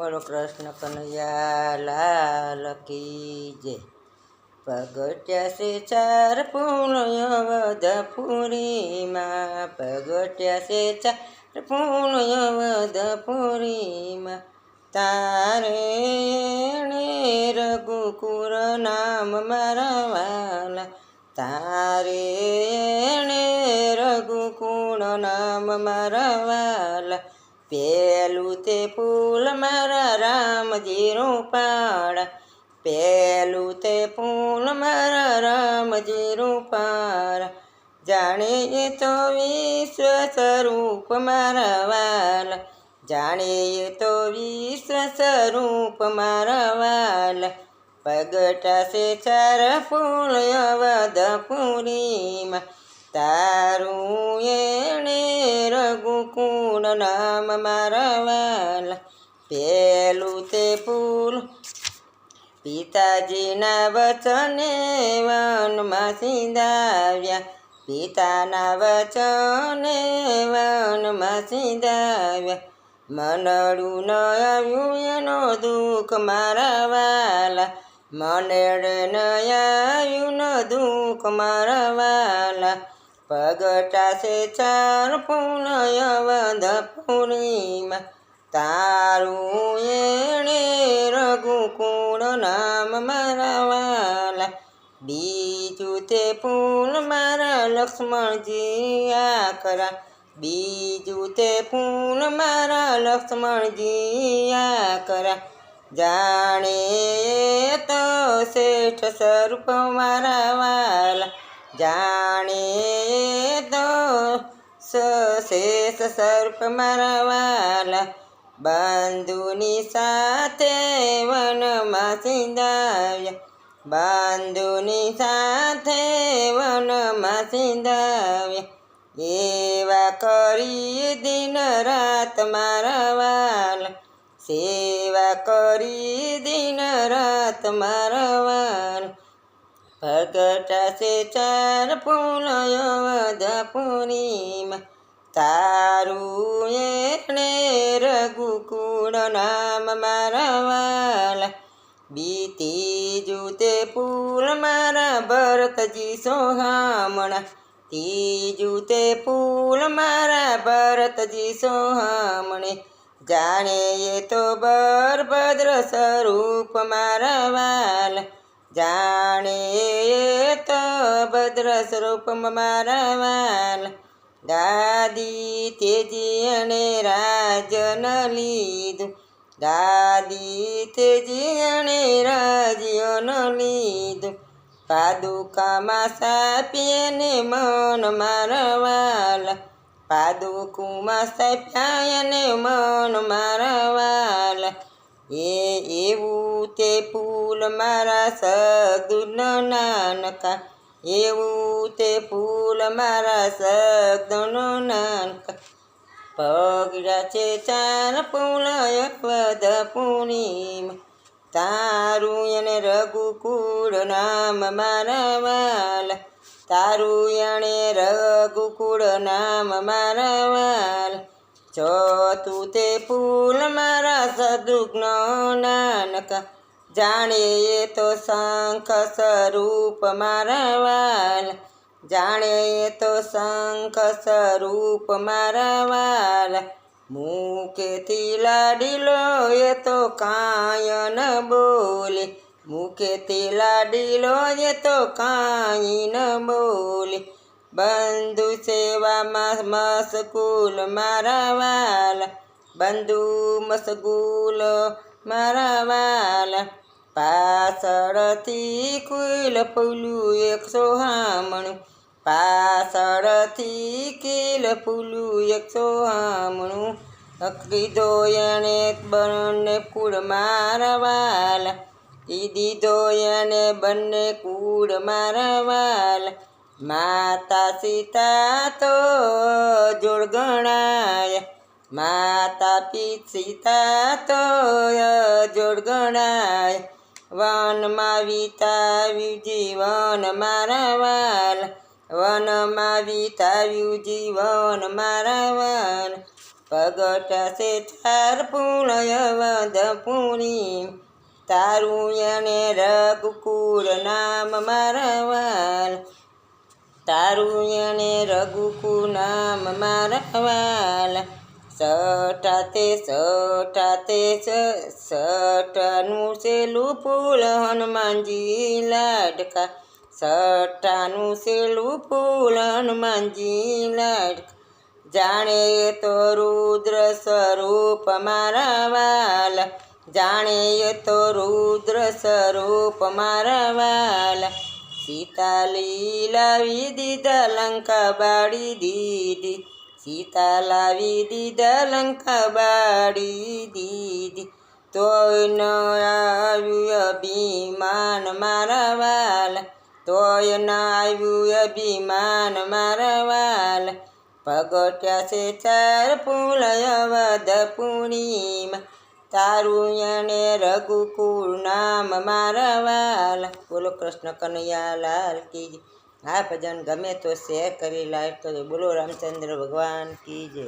બોલો કૃષ્ણ કનૈયા લાલ કી જય। પગટ્યા છે ચાર પૂર્ણય વધપુરીમાં, પગટ્યા છે ચાર પૂર્ણય વધપુરીમાં। તારે એણે રઘુકુળ નામ મારા વાલા, તારે એણે રઘુકુળ નામ મારા વાલા। પેલું તે ફૂલ મારા રામજીનું પાડા, પેલું તે ફૂલ મારા રામજીનું પાડા। જાણે એ તો વિશ્વ સ્વરૂપ મારા વાલા, જાણે એ તો વિશ્વ સ્વરૂપ મારા વાલા। પગટા છે ચાર ફૂલ વધપુરીમાં, તારું એણે રઘુકુળ નામ મારા વાલા। પેલું તે ફૂલ પિતાજીના વચને વનમાં સીધાવ્યા, પિતાના વચને વનમાં સીધાવ્યા। મનડું ન આવ્યું એનો દુઃખ મારા વાલા, મનડે ન આવ્યું ન દુઃખ મારા વાલા। પગટા છે ચાર ફૂલ વધપુરીમાં, તારું એણે રઘુકુળ નામ મારા વાલા। બીજું તે ફૂલ મારા લક્ષ્મણજી આકરા, બીજું તે ફૂલ મારા લક્ષ્મણજી આકરા। જાણે એ તો શ્રેષ્ઠ સ્વરૂપ મારા વાલા, જાણે એ તો શ્રેષ્ઠ સ્વરૂપ મારા વાલા। બંધુની સાથે વનમાં સીધાવ્યા, બંધુની સાથે વનમાં સીધાવ્યા। એવા કરી દિન રાત મારા વાલા, સેવા કરી દિન રાત મારા વાલા। પગટા છે ચાર ફૂલ વધપુરીમાં, તારું એણે રઘુકુળ નામ મારા વાલા। બીતીજું તે ફૂલ મારા ભરતજી સોહામણા, ત્રીજું તે ફૂલ મારા ભરતજી સોહામણે। જાણે એ તો બળભદ્ર સ્વરૂપ મારા વાલા, જાણે એ તો ભદ્ર સ્વરૂપ મારા વાલા। ગાદી તેજી અને રાજન લીધું, ગાદી તેજી અને રાજ્યન લીધું। પાદુકામાં સાપ્યે ને મન મારા વાલા, પાદુકુમાં સાપ્યા ને મન મારા વાલા। એવું તે ફૂલ મારા સદુન નાનકા, એવું તે ફૂલ મારા સદન નાનકા। પગડા છે ચાર ફૂલ વધપુરીમાં, તારું એને રઘુકુળ નામ મારા વાલા, તારું એણે રઘુકુળ નામ મારા વાલા। ચોથું તે ફૂલ મારા શત્રુઘ્ન નાનકા, જાણે એ તો શંખ સ્વરૂપ મારા વાલા, જાણે એ તો શંખ સ્વરૂપ મારા વાલા। મુખેથી લાડીલો એ તો કાંઈ ન બોલે, મુખેથી લાડીલો એ તો કાંઈ ન બોલે। બંધુ સેવામાં મશગુલ મારા વાલા, બંધુ મશગુલ મારા વાલા। પાછળથી કુલ ફૂલું એક સોહામણું, પાછળથી કીલ ફૂલું એક સોહામણું। દીધો એણે બંને કુળ મારા વાલા, દીધો એણે બંને કુળ મારા વાલા। માતા સીતા તો જોડ ગણાયા, માતા સીતા તો જોડ ગણાયા। વનમાં વિતાવ્યું જીવન મારા વાલા, વનમાં વિતાવ્યું જીવન મારા વાલા। પગટ્યા છે ચાર ફૂલ અવધપુરી તારું એને રઘુકુળ નામ મારા વાલ તારું એને રઘુકુળ નામ મારા વાલ સટાતે સટાનું સેલું ફૂલ હનુમાનજી લાડકા સટાનું સેલું ફૂલ હનુમાનજી લાડકા જાણે તો રુદ્ર સ્વરૂપ મારા વાલ જાણે તો રુદ્ર સ્વરૂપ મારા વાલ સીતા લાવી દીધા લંકા બાળી દીધી સીતા લાવી દીધા લંકા બાળી દીધી તોય ન આવ્યું અભિમાન મારા વાલ તોય ન આવ્યું અભિમાન મારા વાલ પગટ્યા છે ચાર ફૂલ અવધપુરીમાં તારું એને રઘુકુળ નામ મારા વાલ બોલો કૃષ્ણ કનૈયા લાલ કી જય. આ ભજન ગમે તો શેર કરી લાઈક કરજો. બોલો રામચંદ્ર ભગવાન કી જય.